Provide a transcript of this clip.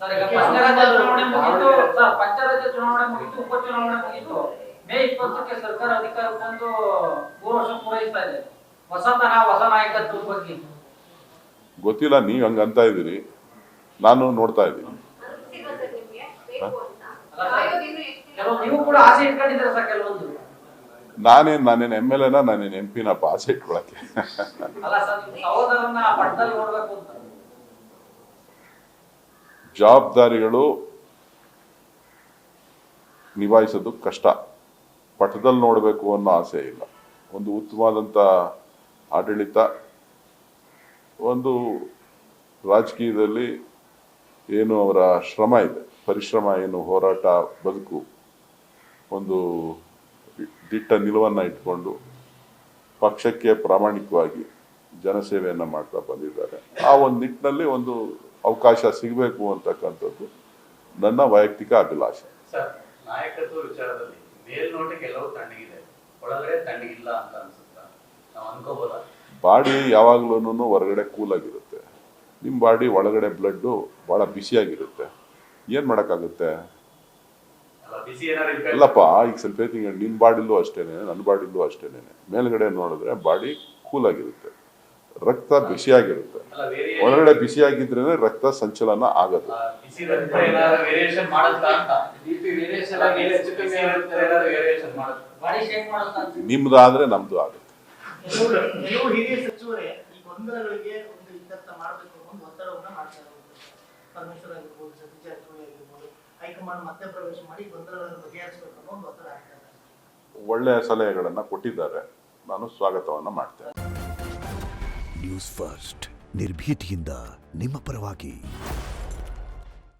ಪಂಚರಾಜ್ಯ ಚುನಾವಣೆ ಮುಗಿತು ಸರ್, ಪಂಚರಾಜ್ಯ ಚುನಾವಣೆ ಮುಗಿತು, ಉಪಚುನಾವಣೆ ಮುಗಿತು. ಮೇ 20ಕ್ಕೆ ಸರ್ಕಾರ ಅಧಿಕಾರಕ್ಕೆ ಬಂದು 3 ವರ್ಷ ಪೂರೈಸ್ತಾ ಇದೆ. ಹೊಸತನ, ಹೊಸ ನಾಯಕತ್ವದ ಬಗ್ಗೆ ಗೊತ್ತಿಲ್ಲ. ನೀವು ಹಂಗಂತ ಇದ್ದೀರಿ, ನಾನು ನೋಡ್ತಾ ಇದ್ದೀನಿ. ನೀವು ಕೂಡ ಆಸೆ ಇಟ್ಕೊಂಡಿದ್ದೀರಾ ಸರ್ ಕೆಲವೊಂದು. ನಾನೇನು MLA ನಾನೇನು MP ಆಸೆ ಇಟ್ಕೊಳಕ್ಕೆ. ಅಲ್ಲ ಸರ್, ನಿಮ್ಮ ಸಹೋದರನ್ನ ಪಟ್ಟದಲ್ಲಿ ನೋಡ್ಬೇಕು ಅಂತ. ಜವಾಬ್ದಾರಿಗಳು ನಿಭಾಯಿಸೋದು ಕಷ್ಟ. ಪಟ್ಟದಲ್ಲಿ ನೋಡಬೇಕು ಅನ್ನೋ ಆಸೆ ಇಲ್ಲ. ಒಂದು ಉತ್ತಮವಾದಂಥ ಆಡಳಿತ, ಒಂದು ರಾಜಕೀಯದಲ್ಲಿ ಏನು ಅವರ ಶ್ರಮ ಇದೆ, ಪರಿಶ್ರಮ ಏನು, ಹೋರಾಟ, ಬದುಕು, ಒಂದು ದಿಟ್ಟ ನಿಲುವನ್ನು ಇಟ್ಕೊಂಡು ಪಕ್ಷಕ್ಕೆ ಪ್ರಾಮಾಣಿಕವಾಗಿ ಜನಸೇವೆಯನ್ನು ಮಾಡ್ತಾ ಬಂದಿದ್ದಾರೆ. ಆ ಒಂದು ನಿಟ್ಟಿನಲ್ಲಿ ಒಂದು ಅವಕಾಶ ಸಿಗಬೇಕು ಅಂತಕ್ಕಂಥದ್ದು ನನ್ನ ವೈಯಕ್ತಿಕ ಅಭಿಲಾಷೆ. ಸರ್, ನಾಯಕತ್ವ ವಿಚಾರದಲ್ಲಿ ಮೇಲ್ನೋಟಕ್ಕೆ ಎಲ್ಲವೂ ತಣ್ಣಗಿದೆ, ಒಳಗಡೆ ತಣ್ಣಗಿಲ್ಲ ಅಂತ ಅನ್ಸುತ್ತಾ? ನಾವು ಅನ್ಕೋಬೋದಾ? ಬಾಡಿ ಯಾವಾಗ್ಲೂ ಹೊರಗಡೆ ಕೂಲಾಗಿರುತ್ತೆ, ನಿಮ್ಮ ಬಾಡಿ ಒಳಗಡೆ ಬ್ಲಡ್ಡು ಭಾಳ ಬಿಸಿಯಾಗಿರುತ್ತೆ. ಏನು ಮಾಡೋಕ್ಕಾಗುತ್ತೆ? ಅಲ್ಲಪ್ಪ, ಈಗ ಸ್ವಲ್ಪ ನಿಮ್ಮ ಬಾಡಿಲೂ ಅಷ್ಟೇನೆ, ನನ್ನ ಬಾಡಿಲೂ ಅಷ್ಟೇನೆ. ಮೇಲ್ಗಡೆ ನೋಡಿದ್ರೆ ಬಾಡಿ ಕೂಲಾಗಿರುತ್ತೆ, ರಕ್ತ ಬಿಸಿಯಾಗಿರುತ್ತೆ. ಒಳಗಡೆ ಬಿಸಿಯಾಗಿದ್ರೇನೆ ರಕ್ತ ಸಂಚಲನ ಆಗೋದು. ನಿಮ್ದಾದ್ರೆ ನಮ್ದು ಆಗುತ್ತೆ. ನೀವು ಹಿರಿಯ ಸಚಿವರೇ ಈ ಗೊಂದಲಗಳಿಗೆ ಒಂದು ಇತ್ಯರ್ಥ ಮಾಡಬೇಕು ಅನ್ನೋ ಒತ್ತಡವನ್ನ ಮಾಡ್ತಾ ಇರೋದು. ಪರಮೇಶ್ವರ್ ಆಗಿರ್ಬೋದು, ಸತೀಶ್ ಜಾರಕಿಹೊಳಿ ಆಗಿರ್ಬೋದು, ಹೈಕಮಾಂಡ್ ಮತ್ತೆ ಪ್ರವೇಶ ಮಾಡಿ ಗೊಂದಲಗಳನ್ನು ಬಗೆಹರಿಸಬೇಕು ಅನ್ನೋ ಒಂದು ಒತ್ತಡ ಆಗ್ತಾ ಇದೆ. ಒಳ್ಳೆಯ ಸಲಹೆಗಳನ್ನ ಕೊಟ್ಟಿದ್ದಾರೆ, ನಾನು ಸ್ವಾಗತವನ್ನ ಮಾಡ್ತೇನೆ. ನ್ಯೂಸ್ ಫಸ್ಟ್, ನಿರ್ಭೀತಿಯಿಂದ ನಿಮ್ಮ ಪರವಾಗಿ.